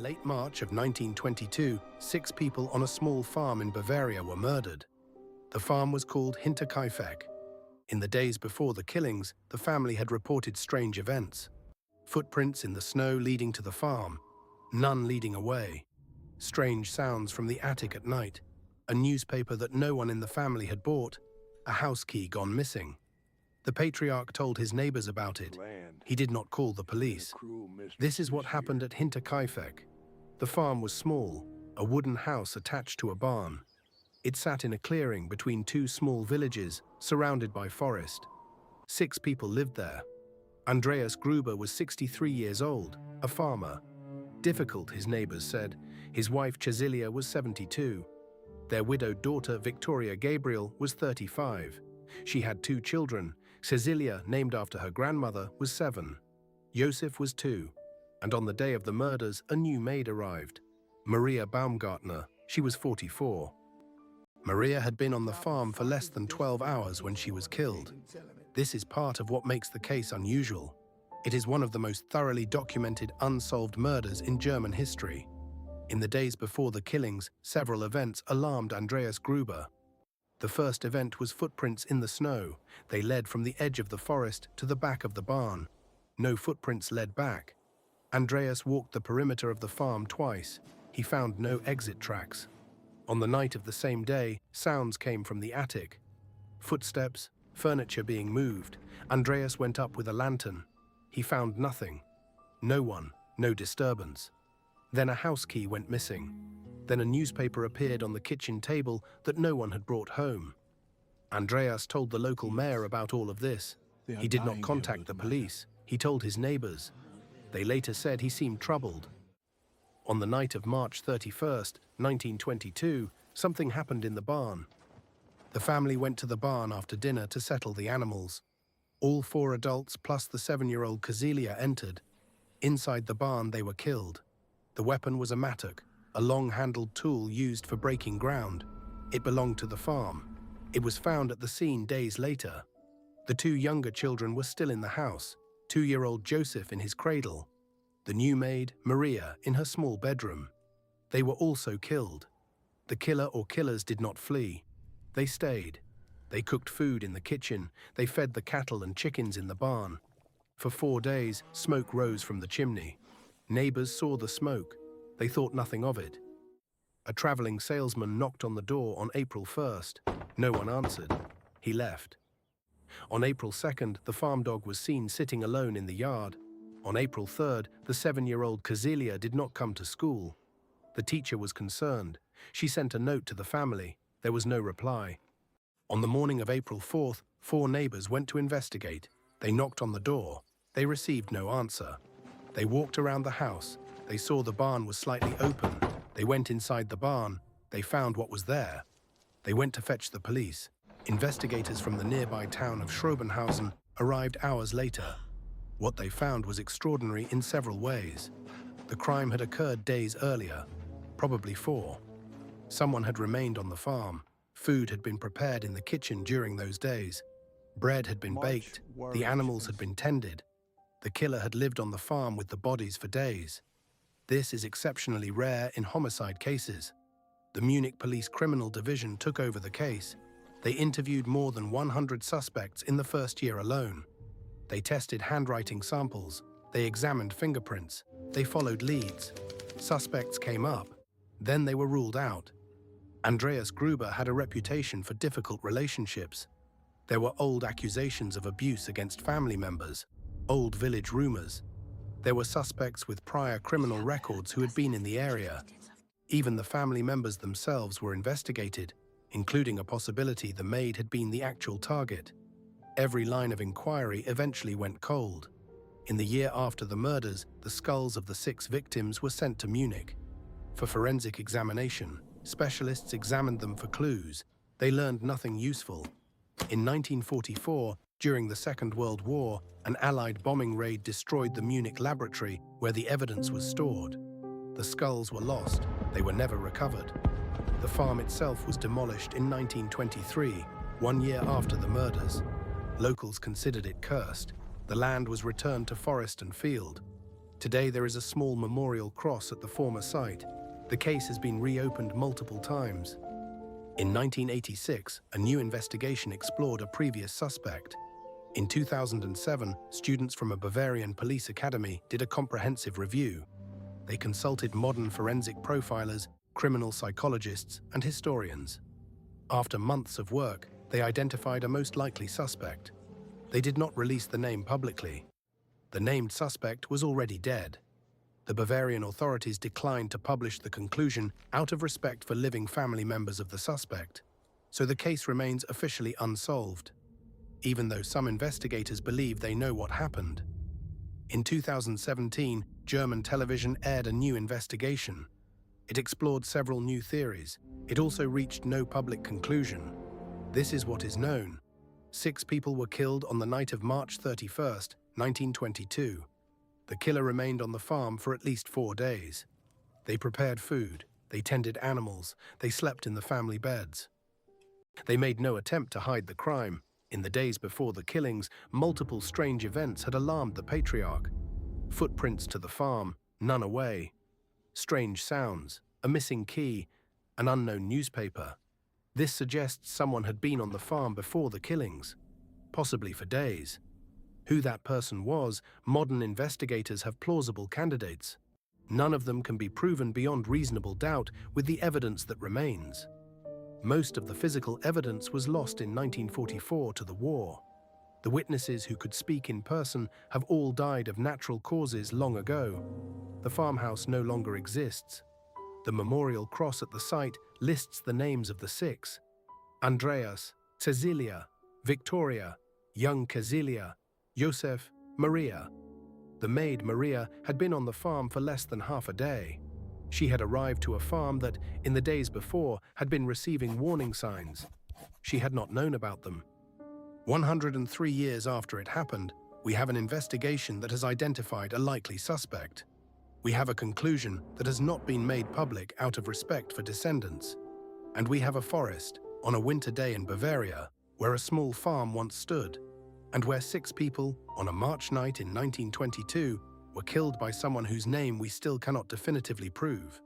late March of 1922, 6 people on a small farm in Bavaria were murdered. The farm was called Hinterkaifeck. In the days before the killings, the family had reported strange events. Footprints in the snow leading to the farm, none leading away. Strange sounds from the attic at night, a newspaper that no one in the family had bought, a house key gone missing. The patriarch told his neighbors about it. He did not call the police. This is what happened at Hinterkaifeck. The farm was small, a wooden house attached to a barn. It sat in a clearing between 2 small villages, surrounded by forest. 6 people lived there. Andreas Gruber was 63 years old, a farmer. Difficult, his neighbors said. His wife Cecilia was 72. Their widowed daughter Victoria Gabriel was 35. She had 2 children. Cecilia, named after her grandmother, was 7. Josef was 2. And on the day of the murders, a new maid arrived. Maria Baumgartner. She was 44. Maria had been on the farm for less than 12 hours when she was killed. This is part of what makes the case unusual. It is one of the most thoroughly documented unsolved murders in German history. In the days before the killings, several events alarmed Andreas Gruber. The first event was footprints in the snow. They led from the edge of the forest to the back of the barn. No footprints led back. Andreas walked the perimeter of the farm twice. He found no exit tracks. On the night of the same day, sounds came from the attic. Footsteps, furniture being moved. Andreas went up with a lantern. He found nothing. No one, no disturbance. Then a house key went missing. Then a newspaper appeared on the kitchen table that no one had brought home. Andreas told the local mayor about all of this. He did not contact the police. He told his neighbors. They later said he seemed troubled. On the night of March 31st, 1922, something happened in the barn. The family went to the barn after dinner to settle the animals. All 4 adults plus the 7-year-old Cecilia entered. Inside the barn, they were killed. The weapon was a mattock, a long-handled tool used for breaking ground. It belonged to the farm. It was found at the scene days later. The 2 younger children were still in the house, 2-year-old Joseph in his cradle, the new maid, Maria, in her small bedroom. They were also killed. The killer or killers did not flee. They stayed. They cooked food in the kitchen. They fed the cattle and chickens in the barn. For 4 days, smoke rose from the chimney. Neighbors saw the smoke. They thought nothing of it. A traveling salesman knocked on the door on April 1st. No one answered. He left. On April 2nd, the farm dog was seen sitting alone in the yard. On April 3rd, the 7-year-old Cecilia did not come to school. The teacher was concerned. She sent a note to the family. There was no reply. On the morning of April 4th, 4 neighbors went to investigate. They knocked on the door. They received no answer. They walked around the house. They saw the barn was slightly open. They went inside the barn. They found what was there. They went to fetch the police. Investigators from the nearby town of Schrobenhausen arrived hours later. What they found was extraordinary in several ways. The crime had occurred days earlier, probably 4. Someone had remained on the farm. Food had been prepared in the kitchen during those days. Bread had been baked. The animals had been tended. The killer had lived on the farm with the bodies for days. This is exceptionally rare in homicide cases. The Munich Police Criminal Division took over the case. They interviewed more than 100 suspects in the first year alone. They tested handwriting samples. They examined fingerprints. They followed leads. Suspects came up. Then they were ruled out. Andreas Gruber had a reputation for difficult relationships. There were old accusations of abuse against family members, old village rumors. There were suspects with prior criminal records who had been in the area. Even the family members themselves were investigated, including a possibility the maid had been the actual target. Every line of inquiry eventually went cold. In the year after the murders, the skulls of the 6 victims were sent to Munich. For forensic examination, specialists examined them for clues. They learned nothing useful. In 1944, during the Second World War, an Allied bombing raid destroyed the Munich laboratory where the evidence was stored. The skulls were lost. They were never recovered. The farm itself was demolished in 1923, 1 year after the murders. Locals considered it cursed. The land was returned to forest and field. Today there is a small memorial cross at the former site. The case has been reopened multiple times. In 1986, a new investigation explored a previous suspect. In 2007, students from a Bavarian police academy did a comprehensive review. They consulted modern forensic profilers, criminal psychologists, and historians. After months of work, they identified a most likely suspect. They did not release the name publicly. The named suspect was already dead. The Bavarian authorities declined to publish the conclusion out of respect for living family members of the suspect, so the case remains officially unsolved, even though some investigators believe they know what happened. In 2017, German television aired a new investigation. It explored several new theories. It also reached no public conclusion. This is what is known. 6 people were killed on the night of March 31st, 1922. The killer remained on the farm for at least 4 days. They prepared food, they tended animals, they slept in the family beds. They made no attempt to hide the crime. In the days before the killings, multiple strange events had alarmed the patriarch. Footprints to the farm, none away. Strange sounds, a missing key, an unknown newspaper. This suggests someone had been on the farm before the killings, possibly for days. Who that person was, modern investigators have plausible candidates. None of them can be proven beyond reasonable doubt with the evidence that remains. Most of the physical evidence was lost in 1944 to the war. The witnesses who could speak in person have all died of natural causes long ago. The farmhouse no longer exists. The memorial cross at the site lists the names of the 6: Andreas, Cecilia, Victoria, young Cecilia, Josef, Maria. The maid, Maria, had been on the farm for less than half a day. She had arrived to a farm that, in the days before, had been receiving warning signs. She had not known about them. 103 years after it happened, we have an investigation that has identified a likely suspect. We have a conclusion that has not been made public out of respect for descendants. And we have a forest, on a winter day in Bavaria, where a small farm once stood, and where 6 people, on a March night in 1922, were killed by someone whose name we still cannot definitively prove.